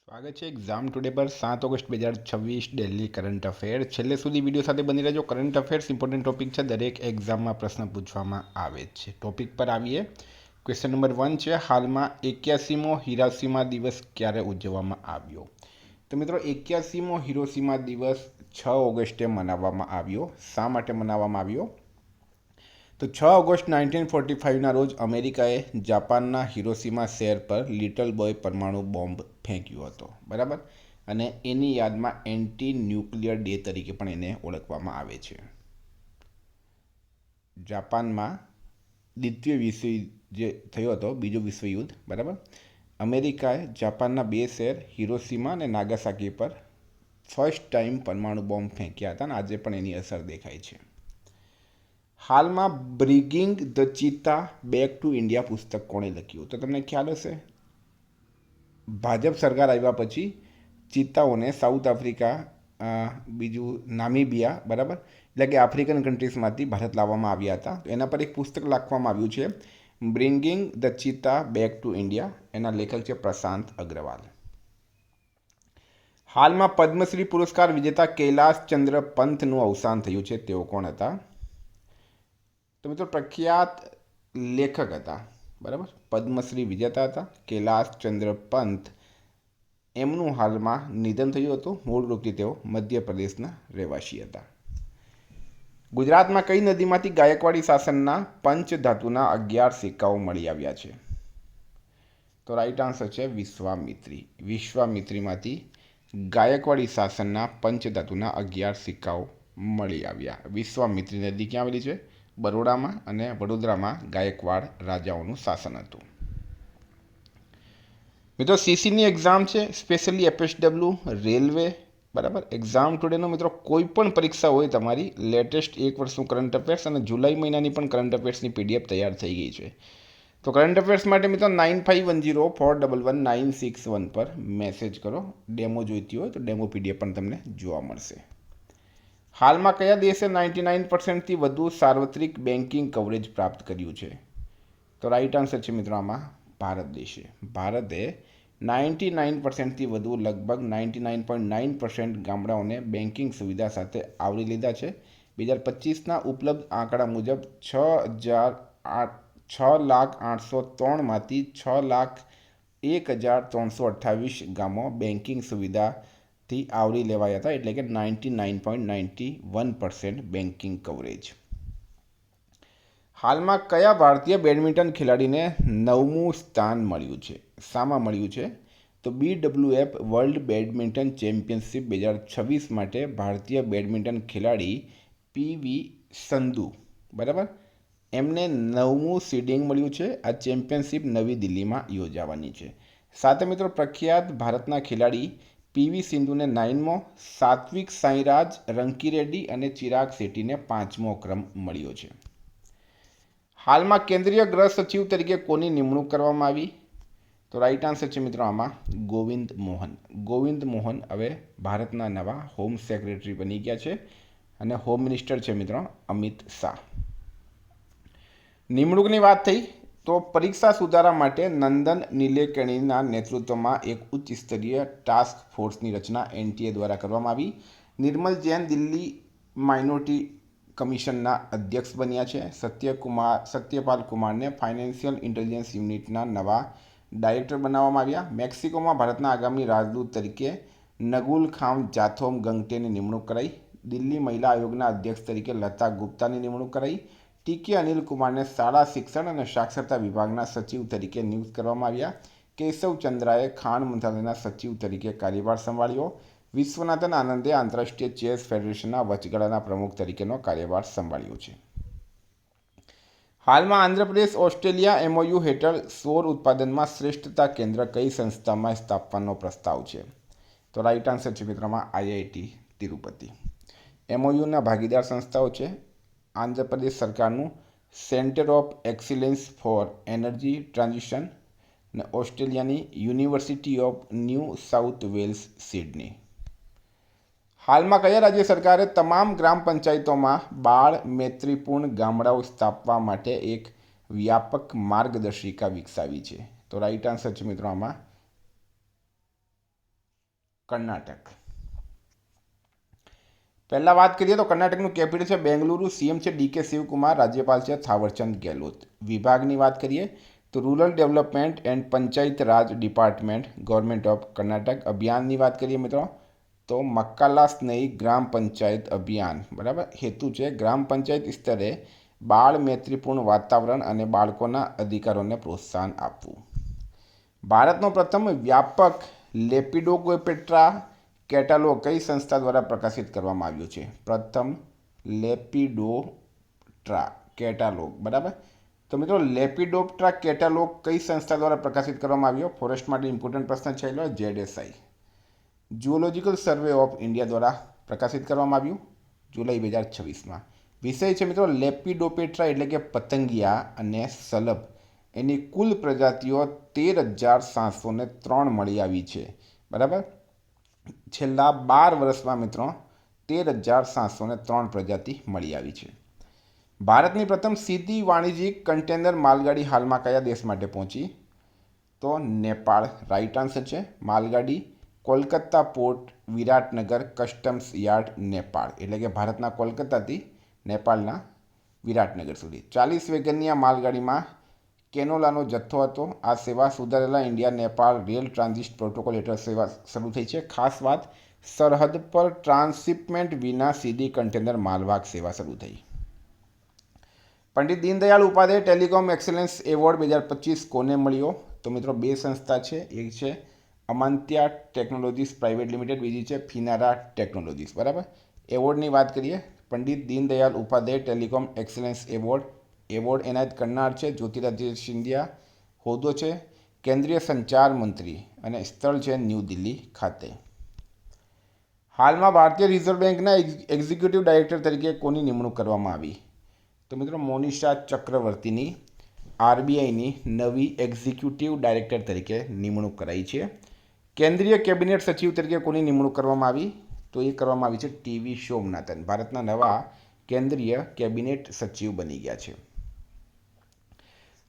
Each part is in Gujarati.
સ્વાગત છે એક્ઝામ ટુડે પર 7 ઓગસ્ટ 2026 દિલ્હી કરંટ અફેર છેલ્લે સુધી વિડીયો સાથે બની રહેજો। કરંટ અફેર્સ ઇમ્પોર્ટન્ટ ટોપિક છે, દરેક એક્ઝામમાં પ્રશ્ન પૂછવામાં આવે છે। ટોપિક પર આવીએ। ક્વેશ્ચન નંબર 1 છે, હાલમાં 81મો હિરોશિમા દિવસ ક્યારે ઉજવવામાં આવ્યો? તો મિત્રો 81મો હિરોશિમા દિવસ 6 ઓગસ્ટે મનાવવામાં આવ્યો। શા માટે મનાવવામાં આવ્યો? તો 6 ઓગસ્ટ 1945ના રોજ અમેરિકાએ જાપાનના હિરોશિમા શહેર પર લિટલ બોય પરમાણુ બોમ્બ ફેંક્યો હતો, બરાબર। અને એની યાદમાં એન્ટી ન્યુક્લિયર ડે તરીકે પણ એને ઓળખવામાં આવે છે। જાપાનમાં દ્વિતીય વિશ્વયુદ્ધ જે થયો હતો, બીજું વિશ્વયુદ્ધ, બરાબર, અમેરિકાએ જાપાનના બે શહેર હિરોશિમા અને નાગાસાકી પર ફર્સ્ટ ટાઈમ પરમાણુ બોમ્બ ફેંક્યા હતા અને આજે પણ એની અસર દેખાય છે। હાલમાં bringing the cheetah back to India પુસ્તક કોણે લખ્યું? તો તમને ખ્યાલ હશે, ભાજપ સરકાર આવ્યા પછી ચિત્તાઓને સાઉથ આફ્રિકા, બીજું નામીબિયા, બરાબર, એટલે કે આફ્રિકન કન્ટ્રીઝમાંથી ભારત લાવવામાં આવ્યા હતા। તો એના પર એક પુસ્તક લખવામાં આવ્યું છે, bringing the cheetah back to India. એના લેખક છે પ્રશાંત અગ્રવાલ। હાલમાં પદ્મશ્રી પુરસ્કાર વિજેતા કૈલાશ ચંદ્ર પંતનું અવસાન થયું છે, તેઓ કોણ હતા? તો મિત્રો પ્રખ્યાત લેખક હતા, બરાબર, પદ્મશ્રી વિજેતા હતા કૈલાશ ચંદ્ર પંત। એમનું હાલમાં નિધન થયું હતું। મૂળ રૂપથી તેઓ મધ્યપ્રદેશના રહેવાસી હતા। ગુજરાતમાં કઈ નદીમાંથી ગાયકવાડી શાસનના પંચધાતુના 11 સિક્કાઓ મળી આવ્યા છે? તો રાઈટ આન્સર છે વિશ્વામિત્રી। વિશ્વામિત્રીમાંથી ગાયકવાડી શાસનના પંચધાતુના 11 સિક્કાઓ મળી આવ્યા। વિશ્વામિત્રી નદી ક્યાં આવેલી છે? બરોડામાં, અને વડોદરામાં ગાયકવાડ રાજાઓનું શાસન હતું। મિત્રો સીસીની એક્ઝામ છે, સ્પેશિયલી એફએસડબલ્યુ, રેલવે, બરાબર, એક્ઝામ ટુડેનો મિત્રો કોઈ પણ પરીક્ષા હોય તમારી, લેટેસ્ટ એક વર્ષનું કરંટ અફેર્સ અને જુલાઈ મહિનાની પણ કરંટ અફેર્સની પીડીએફ તૈયાર થઈ ગઈ છે। તો કરંટ અફેર્સ માટે મિત્રો 9510411961 પર મેસેજ કરો। ડેમો જોઈતી હોય તો ડેમો પીડીએફ પણ તમને જોવા મળશે। હાલમાં કયા દેશે 99%થી વધુ સાર્વત્રિક બેન્કિંગ કવરેજ પ્રાપ્ત કર્યું છે? તો રાઈટ આન્સર છે મિત્રો આમાં ભારત દેશે। ભારતે 99%થી વધુ, લગભગ 99.9% ગામડાઓને બેન્કિંગ સુવિધા સાથે આવરી લીધા છે। 2025ના ઉપલબ્ધ આંકડા મુજબ 6,803માંથી 6,01,328 ગામો બેન્કિંગ સુવિધાથી આવરી લેવાયા હતા, એટલે કે 99.91% બેન્કિંગ કવરેજ। હાલમાં કયા ભારતીય બેડમિન્ટન ખેલાડીને 9મું સ્થાન મળ્યું છે? શામાં મળ્યું છે? તો BWF વર્લ્ડ બેડમિન્ટન ચેમ્પિયનશિપ 2026 માટે ભારતીય બેડમિન્ટન ખેલાડી પીવી સંધુ, બરાબર, એમને 9મું સીડિંગ મળ્યું છે। આ ચેમ્પિયનશિપ નવી દિલ્હીમાં યોજાવાની છે। સાથે મિત્રો પ્રખ્યાત ભારતના ખેલાડી પીવી સિંધુને 9મો, સાત્વિક સાંઈરાજ, રંકીરેડ્ડી અને ચિરાગ શેટ્ટીને 5મો ક્રમ મળ્યો છે। હાલમાં કેન્દ્રીય ગૃહ સચિવ તરીકે કોની નિમણૂક કરવામાં આવી? તો રાઈટ આન્સર છે મિત્રો આમાં ગોવિંદ મોહન। ગોવિંદ મોહન હવે ભારતના નવા હોમ સેક્રેટરી બની ગયા છે અને હોમ મિનિસ્ટર છે મિત્રો અમિત શાહ। નિમણૂકની વાત થઈ તો પરીક્ષા સુધારા માટે નંદન નીલેકણીના નેતૃત્વમાં એક ઉચ્ચ સ્તરીય ટાસ્ક ફોર્સની રચના એનટીએ દ્વારા કરવામાં આવી। નિર્મલ જૈન દિલ્હી માઇનોરિટી કમિશનના અધ્યક્ષ બન્યા છે। સત્યપાલ કુમારને ફાઇનાન્શિયલ ઇન્ટેલિજન્સ યુનિટના નવા ડાયરેક્ટર બનાવવામાં આવ્યા। મેક્સિકોમાં ભારતના આગામી રાજદૂત તરીકે નગુલ ખામ જાથોમ ગંગટેની નિમણૂક કરાઈ। દિલ્હી મહિલા આયોગના અધ્યક્ષ તરીકે લતા ગુપ્તાની નિમણૂક કરાઈ। ટીકે અનિલ કુમારને શાળા શિક્ષણ અને સાક્ષરતા વિભાગના સચિવ તરીકે નિયુક્ત કરવામાં આવ્યા। કેશવ ચંદ્રાએ ખાણ મંત્રાલયના સચિવ તરીકે કાર્યભાર સંભાળ્યો। વિશ્વનાથન આનંદે આંતરરાષ્ટ્રીય ચેસ ફેડરેશનના વચગાળાના પ્રમુખ તરીકેનો કાર્યભાર સંભાળ્યો છે। હાલમાં આંધ્રપ્રદેશ ઓસ્ટ્રેલિયા એમઓયુ હેઠળ સૌર ઉત્પાદનમાં શ્રેષ્ઠતા કેન્દ્ર કઈ સંસ્થામાં સ્થાપવાનો પ્રસ્તાવ છે? તો રાઈટ આન્સર છે મિત્રોમાં આઈઆઈટી તિરુપતિ। એમઓયુના ભાગીદાર સંસ્થાઓ છે આંધ્રપ્રદેશ સરકારનું centre of excellence for energy transition અને ઓસ્ટ્રેલિયાની university of New South Wales Sydney. હાલમાં કયા રાજ્ય સરકારે તમામ ગ્રામ પંચાયતોમાં બાળ મૈત્રીપૂર્ણ ગામડાઓ સ્થાપવા માટે એક વ્યાપક માર્ગદર્શિકા વિકસાવી છે? તો રાઈટ આન્સર છે મિત્રો આમાં કર્ણાટક. પહેલાં વાત કરીએ તો કર્ણાટકનું કેપિટલ છે બેંગલુરુ, સીએમ છે ડીકે શિવકુમાર, રાજ્યપાલ છે થાવરચંદ ગેહલોત. વિભાગની વાત કરીએ તો rural development and panchayat Raj department, government of Karnataka. અભિયાનની વાત કરીએ મિત્રો તો મક્કાલા સ્નેહી ગ્રામ પંચાયત અભિયાન, બરાબર. હેતુ છે ગ્રામ પંચાયત સ્તરે બાળ મૈત્રીપૂર્ણ વાતાવરણ અને બાળકોના અધિકારોને પ્રોત્સાહન આપવું. ભારતનો પ્રથમ વ્યાપક લેપિડોગ્રાફી કેટાલોગ કઈ સંસ્થા દ્વારા પ્રકાશિત કરવામાં આવ્યું છે? પ્રથમ લેપિડોગ્રાફી કેટાલોગ, બરાબર. તો મિત્રો લેપિડોગ્રાફી કેટાલોગ કઈ સંસ્થા દ્વારા પ્રકાશિત કરવામાં આવ્યો? ફોરેસ્ટ માટે ઇમ્પોર્ટન્ટ પ્રશ્ન છે એટલે ZSI. Zoological survey of India દ્વારા પ્રકાશિત કરવામાં આવ્યું જુલાઈ 2026માં. વિષય છે મિત્રો લેપિડોપ્ટેરા એટલે કે પતંગિયા અને શલભ. એની કુલ પ્રજાતિઓ 13,703 મળી આવી છે, બરાબર. છેલ્લા 12 વર્ષમાં મિત્રો 13,703 પ્રજાતિ મળી આવી છે. ભારતની પ્રથમ સીધી વાણિજ્યિક કન્ટેનર માલગાડી હાલમાં કયા દેશ માટે પહોંચી? તો નેપાળ. રાઈટ આન્સર છે. માલગાડી Kolkata port Biratnagar customs yard Nepal, એટલે કે ભારતના કોલકાતાથી નેપાળના વિરાટનગર સુધી. 40 વેગનની આ માલગાડીમાં કેનોલાનો જથ્થો હતો. આ સેવા સુધારેલા India Nepal rail transit protocol હેઠળ સેવા શરૂ થઈ છે. ખાસ વાત, સરહદ પર ટ્રાન્સશિપમેન્ટ વિના સીધી કન્ટેનર માલવાહક સેવા શરૂ થઈ. Pandit Deendayal Upadhyay telecom excellence award 2025 કોને મળ્યો? તો મિત્રો બે સંસ્થા છે. એક છે અમાન્ત્યા ટેકનોલોજીસ પ્રાઇવેટ લિમિટેડ, બીજી છે ફિનારા ટેકનોલોજીસ, બરાબર. એવોર્ડની વાત કરીએ, Pandit Deendayal Upadhyay telecom excellence award એનાયત કરનાર છે જ્યોતિરાદિત્ય સિંધિયા. હોદ્દો છે કેન્દ્રીય સંચાર મંત્રી અને સ્થળ છે ન્યૂ દિલ્હી ખાતે. હાલમાં ભારતીય રિઝર્વ બેંકના એક્ઝિક્યુટિવ ડાયરેક્ટર તરીકે કોની નિમણૂક કરવામાં આવી? તો મિત્રો મોનિષા ચક્રવર્તીની આરબીઆઈની નવી એક્ઝિક્યુટિવ ડાયરેક્ટર તરીકે નિમણૂક કરાઈ છે. કેન્દ્રીય કેબિનેટ સચિવ તરીકે કોની નિમણૂક કરવામાં આવી? તો એ કરવામાં આવી છે ટીવી સોમનાથન. ભારતના નવા કેન્દ્રીય કેબિનેટ સચિવ બની ગયા છે.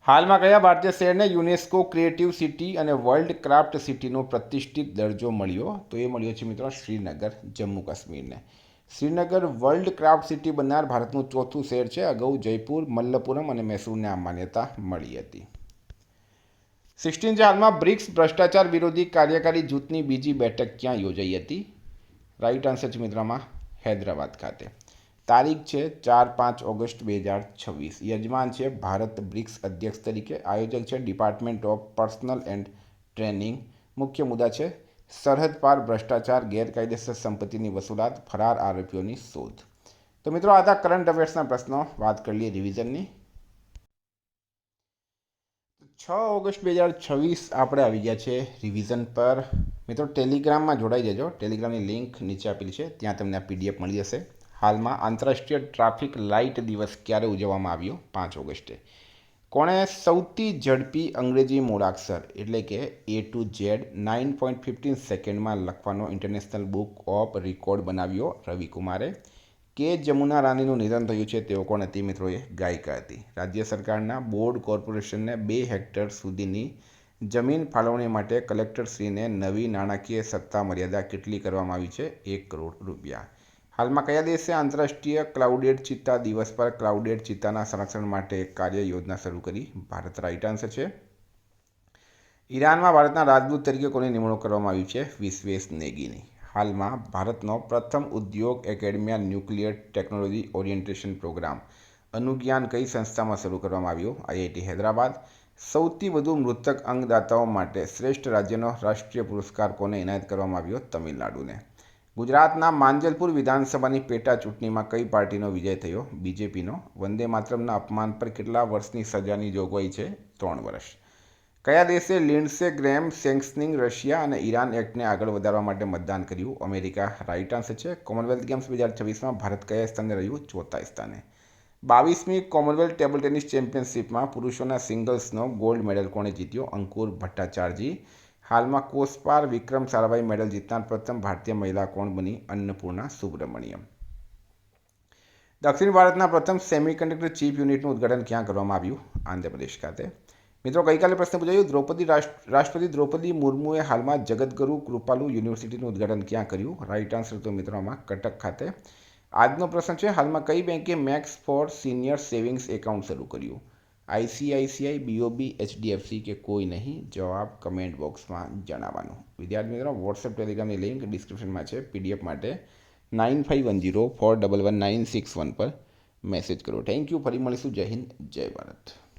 હાલમાં કયા ભારતીય શહેરને યુનેસ્કો ક્રિએટિવ સિટી અને વર્લ્ડ ક્રાફ્ટ સિટીનો પ્રતિષ્ઠિત દરજ્જો મળ્યો? તો એ મળ્યો છે મિત્રો શ્રીનગર, જમ્મુ કાશ્મીરને. શ્રીનગર વર્લ્ડ ક્રાફ્ટ સિટી બનનાર ભારતનું ચોથું શહેર છે. અગાઉ જયપુર, મલ્લપુરમ અને મૈસૂરને આ માન્યતા મળી હતી. 16 છે. હાલમાં બ્રિક્સ ભ્રષ્ટાચાર વિરોધી કાર્યકારી જૂથની બીજી બેઠક ક્યાં યોજાઈ હતી? રાઈટ આન્સર છે મિત્રોમાં હૈદરાબાદ ખાતે. તારીખ છે 4-5 ઓગસ્ટ 2026. યજમાન છે ભારત બ્રિક્સ અધ્યક્ષ તરીકે. આયોજક છે department of personal and training. મુખ્ય મુદ્દા છે સરહદ પાર ભ્રષ્ટાચાર, ગેરકાયદેસર સંપત્તિની વસૂલાત, ફરાર આરોપીઓની શોધ. તો મિત્રો આ હતા કરંટ અફેર્સના પ્રશ્નો. વાત કરી લઈએ રિવિઝનની. 6 ઓગસ્ટ 2026 આપણે આવી ગયા છે રિવિઝન પર. મિત્રો ટેલિગ્રામમાં જોડાઈ જજો. ટેલિગ્રામની લિંક નીચે આપેલી છે, ત્યાં તમને આ PDF મળી જશે. હાલમાં આંતરરાષ્ટ્રીય ટ્રાફિક લાઇટ દિવસ ક્યારે ઉજવવામાં આવ્યો? 5 ઓગસ્ટે. કોણે સૌથી ઝડપી અંગ્રેજી મૂળાક્ષર એટલે કે A to Z 9.15 સેકન્ડમાં લખવાનો ઇન્ટરનેશનલ બુક ઓફ રેકોર્ડ બનાવ્યો? રવિકુમારે. કે જમુના રાનીનું નિધન થયું છે, તેઓ કોણ હતી મિત્રો? એ ગાયિકા હતી. રાજ્ય સરકારના બોર્ડ કોર્પોરેશનને 2 હેક્ટર સુધીની જમીન ફાળવણી માટે કલેક્ટરશ્રીને નવી નાણાકીય સત્તા મર્યાદા કેટલી કરવામાં આવી છે? 1 કરોડ રૂપિયા. હાલમાં કયા દેશે આંતરરાષ્ટ્રીય ક્લાઉડેડ ચિત્તા દિવસ પર ક્લાઉડેડ ચિત્તાના સંરક્ષણ માટે એક કાર્ય યોજના શરૂ કરી? ભારત. રાઈટ આન્સર છે. ઈરાનમાં ભારતના રાજદૂત તરીકે કોની નિમણૂક કરવામાં આવી છે? વિશ્વેશ નેગીની. હાલમાં ભારતનો પ્રથમ ઉદ્યોગ academia nuclear technology orientation programme અનુજ્ઞાન કઈ સંસ્થામાં શરૂ કરવામાં આવ્યો? IIT હૈદરાબાદ. સૌથી વધુ મૃતક અંગદાતાઓ માટે શ્રેષ્ઠ રાજ્યનો રાષ્ટ્રીય પુરસ્કાર કોને એનાયત કરવામાં આવ્યો? તમિલનાડુને. ગુજરાતના માંજલપુર વિધાનસભાની પેટા ચૂંટણીમાં કઈ પાર્ટીનો વિજય થયો? BJPનો. વંદે માતરમના અપમાન પર કેટલા વર્ષની સજાની જોગવાઈ છે? 3 વર્ષ. કયા દેશે લિન્ડસે ગ્રેમ સેંક્શનિંગ રશિયા અને ઈરાન એક્ટને આગળ વધારવા માટે મતદાન કર્યું? અમેરિકા. રાઈટ આન્સર છે. કોમનવેલ્થ ગેમ્સ 2026માં ભારત કયા સ્થાને રહ્યું? 4થા સ્થાને. 22મી કોમનવેલ્થ ટેબલ ટેનિસ ચેમ્પિયનશિપમાં પુરુષોના સિંગલ્સનો ગોલ્ડ મેડલ કોણે જીત્યો? અંકુર ભટ્ટાચાર્યજી. હાલમાં કોસપાર વિક્રમ સારાભાઈ મેડલ જીતનાર પ્રથમ ભારતીય મહિલા કોણ બની? અન્નપૂર્ણા સુબ્રમણ્યમ. દક્ષિણ ભારતના પ્રથમ સેમિકન્ડક્ટર ચિપ યુનિટનું ઉદ્ઘાટન ક્યાં કરવામાં આવ્યું? આંધ્રપ્રદેશ ખાતે. મિત્રો ગઈકાલે પ્રશ્ન પૂછાયો રાષ્ટ્રપતિ દ્રૌપદી મુર્મુએ હાલમાં જગતગુરુ કૃપાલુ યુનિવર્સિટીનું ઉદ્ઘાટન ક્યાં કર્યું? રાઈટ આન્સર તો મિત્રો આમાં કટક ખાતે. આજનો પ્રશ્ન છે, હાલમાં કઈ બેંકે max for senior savings account શરૂ કર્યું? ICICI, BOB, HDFC કે કોઈ નહીં? જવાબ કમેન્ટ બોક્સમાં જણાવવાનો. વિદ્યાર્થી મિત્રો, વોટ્સએપ ટેલિગ્રામની લિંક ડિસ્ક્રિપ્શનમાં છે. PDF માટે 9510411961 પર મેસેજ કરો. Thank you. ફરી મળીશું. જય હિન્દ, જય ભારત.